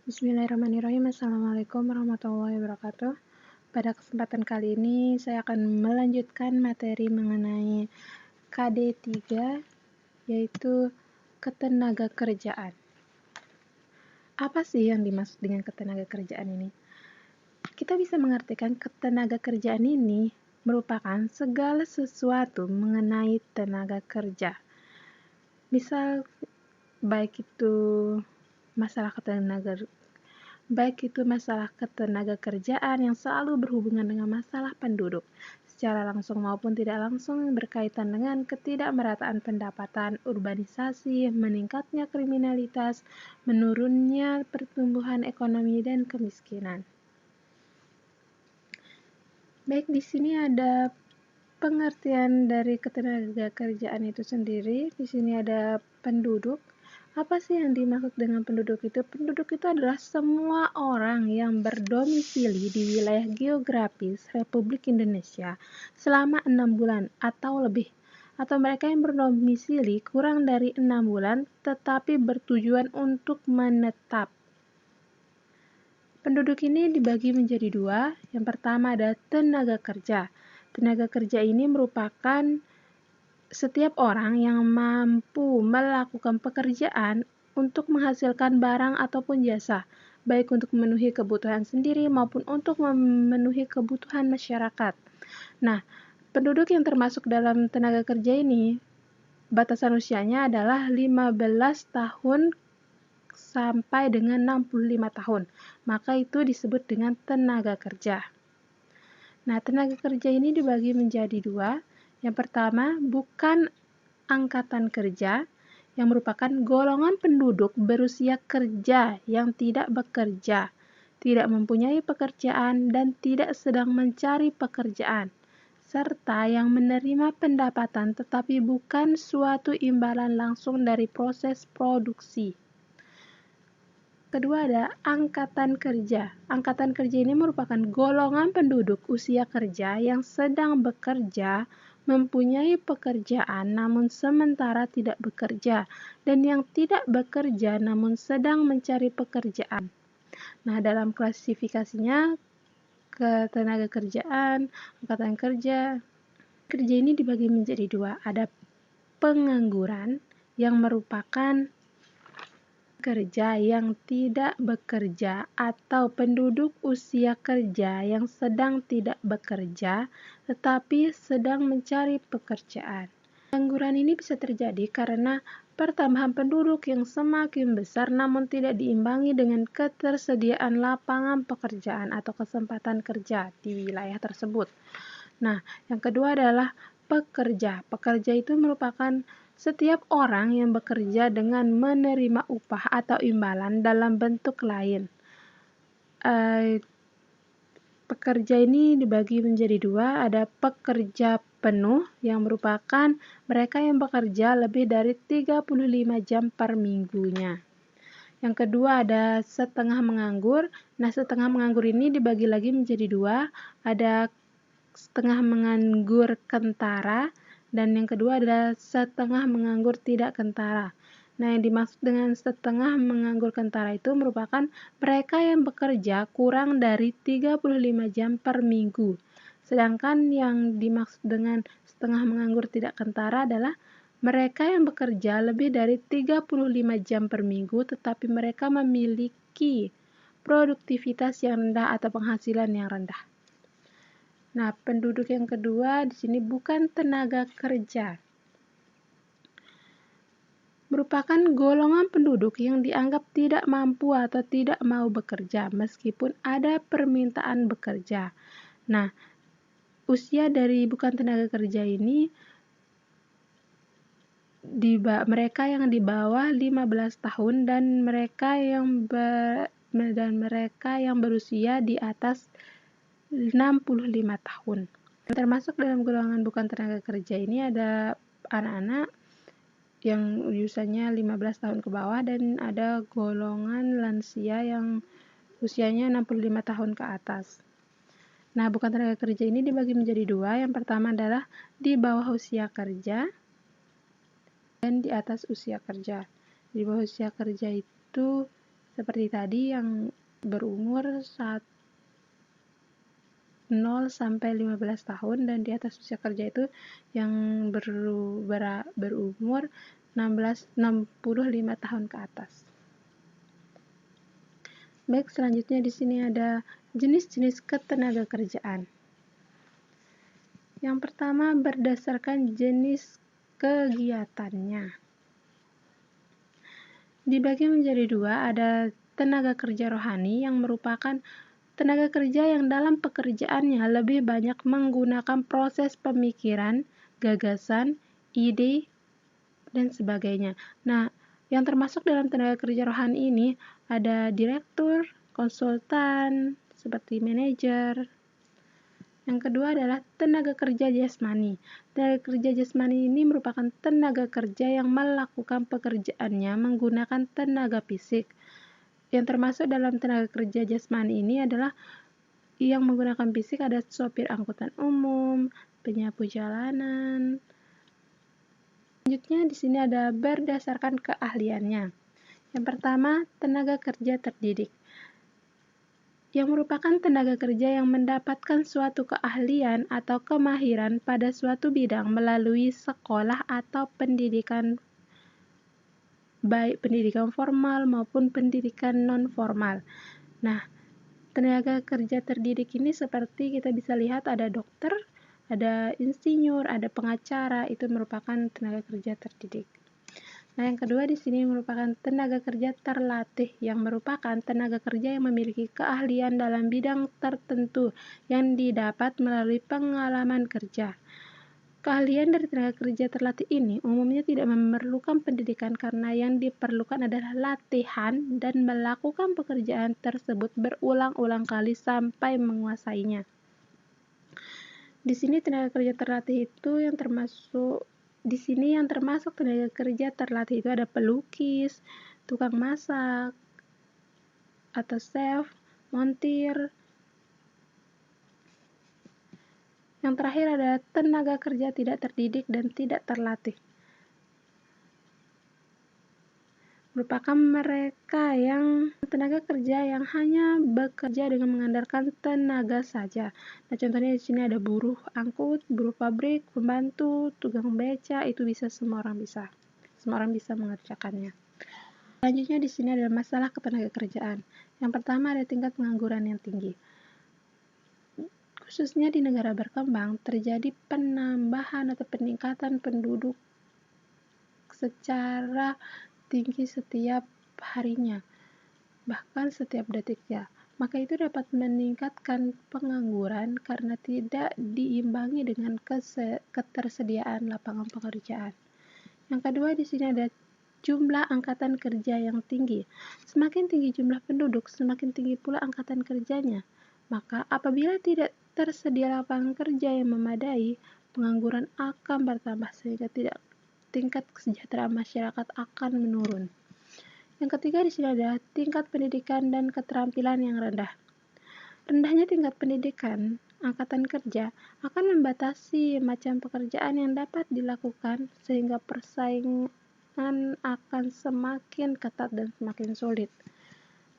Bismillahirrahmanirrahim. Assalamualaikum warahmatullahi wabarakatuh. Pada kesempatan kali ini saya akan melanjutkan materi mengenai KD3, yaitu ketenagakerjaan. Apa sih yang dimaksud dengan ketenagakerjaan ini? Kita bisa mengartikan ketenagakerjaan ini merupakan segala sesuatu mengenai tenaga kerja. Misal, baik itu masalah ketenaga kerjaan yang selalu berhubungan dengan masalah penduduk, secara langsung maupun tidak langsung berkaitan dengan ketidakmerataan pendapatan, urbanisasi, meningkatnya kriminalitas, menurunnya pertumbuhan ekonomi, dan kemiskinan. Baik, di sini ada pengertian dari ketenaga kerjaan itu sendiri. Di sini ada penduduk. Apa sih yang dimaksud dengan penduduk itu? Penduduk itu adalah semua orang yang berdomisili di wilayah geografis Republik Indonesia selama 6 bulan atau lebih, atau mereka yang berdomisili kurang dari 6 bulan tetapi bertujuan untuk menetap. Penduduk ini dibagi menjadi dua. Yang pertama ada tenaga kerja. Tenaga kerja ini merupakan setiap orang yang mampu melakukan pekerjaan untuk menghasilkan barang ataupun jasa, baik untuk memenuhi kebutuhan sendiri maupun untuk memenuhi kebutuhan masyarakat. Nah, penduduk yang termasuk dalam tenaga kerja ini, batasan usianya adalah 15 tahun sampai dengan 65 tahun. Maka itu disebut dengan tenaga kerja. Nah, tenaga kerja ini dibagi menjadi dua. Yang pertama, bukan angkatan kerja, yang merupakan golongan penduduk berusia kerja yang tidak bekerja, tidak mempunyai pekerjaan, dan tidak sedang mencari pekerjaan, serta yang menerima pendapatan tetapi bukan suatu imbalan langsung dari proses produksi. Kedua ada angkatan kerja. Angkatan kerja ini merupakan golongan penduduk usia kerja yang sedang bekerja, mempunyai pekerjaan namun sementara tidak bekerja, dan yang tidak bekerja namun sedang mencari pekerjaan. Nah, dalam klasifikasinya ketenaga kerjaan, angkatan kerja ini dibagi menjadi dua. Ada pengangguran yang merupakan kerja yang tidak bekerja atau penduduk usia kerja yang sedang tidak bekerja tetapi sedang mencari pekerjaan. Pengangguran ini bisa terjadi karena pertambahan penduduk yang semakin besar namun tidak diimbangi dengan ketersediaan lapangan pekerjaan atau kesempatan kerja di wilayah tersebut. Nah, yang kedua adalah pekerja. Pekerja itu merupakan setiap orang yang bekerja dengan menerima upah atau imbalan dalam bentuk lain. Pekerja ini dibagi menjadi dua. Ada pekerja penuh yang merupakan mereka yang bekerja lebih dari 35 jam per minggunya. Yang kedua ada setengah menganggur. Nah, setengah menganggur ini dibagi lagi menjadi dua. Ada setengah menganggur kentara, dan yang kedua adalah setengah menganggur tidak kentara. Nah, yang dimaksud dengan setengah menganggur kentara itu merupakan mereka yang bekerja kurang dari 35 jam per minggu. Sedangkan yang dimaksud dengan setengah menganggur tidak kentara adalah mereka yang bekerja lebih dari 35 jam per minggu tetapi mereka memiliki produktivitas yang rendah atau penghasilan yang rendah. Nah, penduduk yang kedua di sini bukan tenaga kerja. Merupakan golongan penduduk yang dianggap tidak mampu atau tidak mau bekerja meskipun ada permintaan bekerja. Nah, usia dari bukan tenaga kerja ini mereka yang di bawah 15 tahun dan mereka yang berusia di atas 65 tahun. Termasuk dalam golongan bukan tenaga kerja ini ada anak-anak yang usianya 15 tahun ke bawah dan ada golongan lansia yang usianya 65 tahun ke atas. Nah, bukan tenaga kerja ini dibagi menjadi dua. Yang pertama adalah di bawah usia kerja dan di atas usia kerja. Di bawah usia kerja itu Seperti tadi yang berumur 0 sampai 15 tahun dan di atas usia kerja itu yang berumur 65 tahun ke atas. Baik, selanjutnya di sini ada jenis-jenis ketenagakerjaan. Yang pertama berdasarkan jenis kegiatannya. Dibagi menjadi dua, ada tenaga kerja rohani yang merupakan tenaga kerja yang dalam pekerjaannya lebih banyak menggunakan proses pemikiran, gagasan, ide, dan sebagainya. Nah, yang termasuk dalam tenaga kerja rohani ini ada direktur, konsultan, seperti manajer. Yang kedua adalah tenaga kerja jasmani. Tenaga kerja jasmani ini merupakan tenaga kerja yang melakukan pekerjaannya menggunakan tenaga fisik. Yang termasuk dalam tenaga kerja jasmani ini adalah yang menggunakan fisik ada sopir angkutan umum, penyapu jalanan. Selanjutnya di sini ada berdasarkan keahliannya. Yang pertama, tenaga kerja terdidik. Yang merupakan tenaga kerja yang mendapatkan suatu keahlian atau kemahiran pada suatu bidang melalui sekolah atau pendidikan, baik pendidikan formal maupun pendidikan non-formal. Nah, tenaga kerja terdidik ini seperti kita bisa lihat ada dokter, ada insinyur, ada pengacara, itu merupakan tenaga kerja terdidik. Nah, yang kedua di sini merupakan tenaga kerja terlatih, yang merupakan tenaga kerja yang memiliki keahlian dalam bidang tertentu yang didapat melalui pengalaman kerja. Keahlian dari tenaga kerja terlatih ini umumnya tidak memerlukan pendidikan karena yang diperlukan adalah latihan dan melakukan pekerjaan tersebut berulang-ulang kali sampai menguasainya. Di sini tenaga kerja terlatih itu yang termasuk tenaga kerja terlatih itu ada pelukis, tukang masak, atau chef, montir. Yang terakhir ada tenaga kerja tidak terdidik dan tidak terlatih. Merupakan mereka yang tenaga kerja yang hanya bekerja dengan mengandalkan tenaga saja. Nah, contohnya di sini ada buruh angkut, buruh pabrik, pembantu, tukang beca, itu semua orang bisa mengerjakannya. Selanjutnya di sini adalah masalah ketenaga kerjaan. Yang pertama ada tingkat pengangguran yang tinggi. Khususnya di negara berkembang, terjadi penambahan atau peningkatan penduduk secara tinggi setiap harinya, bahkan setiap detiknya. Maka itu dapat meningkatkan pengangguran karena tidak diimbangi dengan ketersediaan lapangan pekerjaan. Yang kedua di sini ada jumlah angkatan kerja yang tinggi. Semakin tinggi jumlah penduduk, semakin tinggi pula angkatan kerjanya. Maka apabila tidak tersedia lapangan kerja yang memadai, pengangguran akan bertambah sehingga tingkat kesejahteraan masyarakat akan menurun. Yang ketiga di sini ada tingkat pendidikan dan keterampilan yang rendah. Rendahnya tingkat pendidikan angkatan kerja akan membatasi macam pekerjaan yang dapat dilakukan sehingga persaingan akan semakin ketat dan semakin sulit.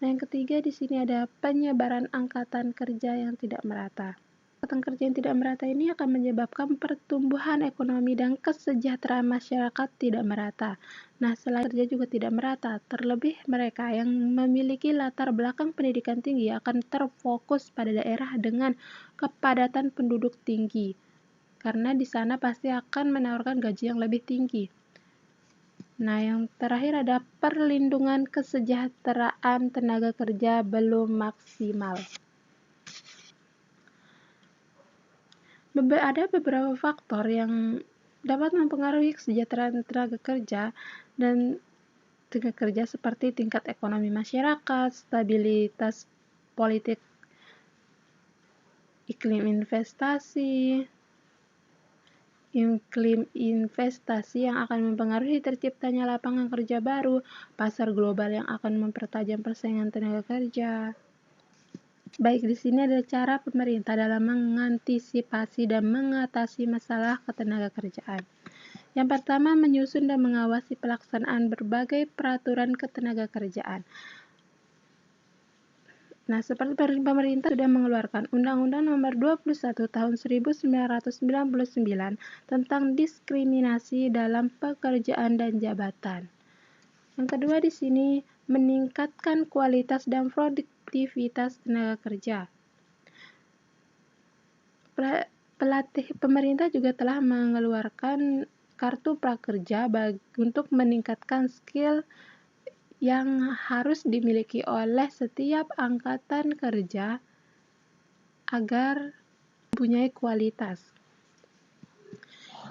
Nah, yang ketiga di sini ada penyebaran angkatan kerja yang tidak merata. Angkatan kerja yang tidak merata ini akan menyebabkan pertumbuhan ekonomi dan kesejahteraan masyarakat tidak merata. Nah, selain kerja juga tidak merata, terlebih mereka yang memiliki latar belakang pendidikan tinggi akan terfokus pada daerah dengan kepadatan penduduk tinggi, karena di sana pasti akan menawarkan gaji yang lebih tinggi. Nah, yang terakhir ada perlindungan kesejahteraan tenaga kerja belum maksimal. Ada beberapa faktor yang dapat mempengaruhi kesejahteraan tenaga kerja dan tenaga kerja seperti tingkat ekonomi masyarakat, stabilitas politik, iklim investasi yang akan mempengaruhi terciptanya lapangan kerja baru, pasar global yang akan mempertajam persaingan tenaga kerja. Baik, di sini ada cara pemerintah dalam mengantisipasi dan mengatasi masalah ketenaga kerjaan. Yang pertama, menyusun dan mengawasi pelaksanaan berbagai peraturan ketenaga kerjaan. Nah, seperti pemerintah sudah mengeluarkan Undang-Undang Nomor 21 Tahun 1999 tentang diskriminasi dalam pekerjaan dan jabatan. Yang kedua di sini meningkatkan kualitas dan produktivitas tenaga kerja. Pemerintah juga telah mengeluarkan kartu prakerja untuk meningkatkan skill yang harus dimiliki oleh setiap angkatan kerja agar mempunyai kualitas.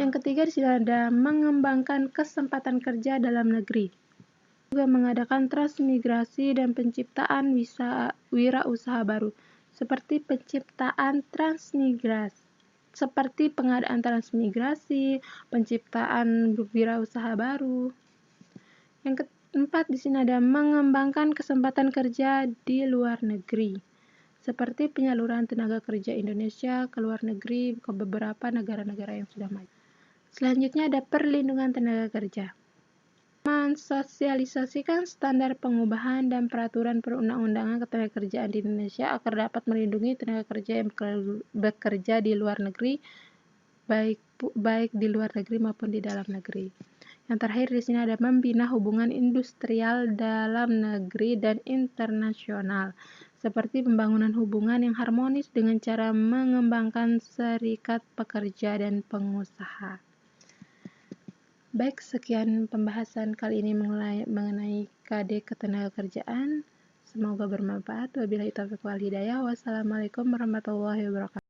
Yang ketiga di sini ada mengembangkan kesempatan kerja dalam negeri. Juga mengadakan transmigrasi dan penciptaan wirausaha baru, seperti pengadaan transmigrasi, penciptaan wirausaha baru. Yang keempat di sini ada mengembangkan kesempatan kerja di luar negeri, seperti penyaluran tenaga kerja Indonesia ke luar negeri ke beberapa negara-negara yang sudah maju. Selanjutnya ada perlindungan tenaga kerja. Mensosialisasikan standar pengupahan dan peraturan perundang-undangan ketenagakerjaan di Indonesia agar dapat melindungi tenaga kerja yang bekerja di luar negeri, baik di luar negeri maupun di dalam negeri. Yang terakhir di sini ada membina hubungan industrial dalam negeri dan internasional, seperti pembangunan hubungan yang harmonis dengan cara mengembangkan serikat pekerja dan pengusaha. Baik, sekian pembahasan kali ini mengenai KD Ketenagakerjaan. Semoga bermanfaat. Wabillahi taufiq wal hidayah. Wassalamualaikum warahmatullahi wabarakatuh.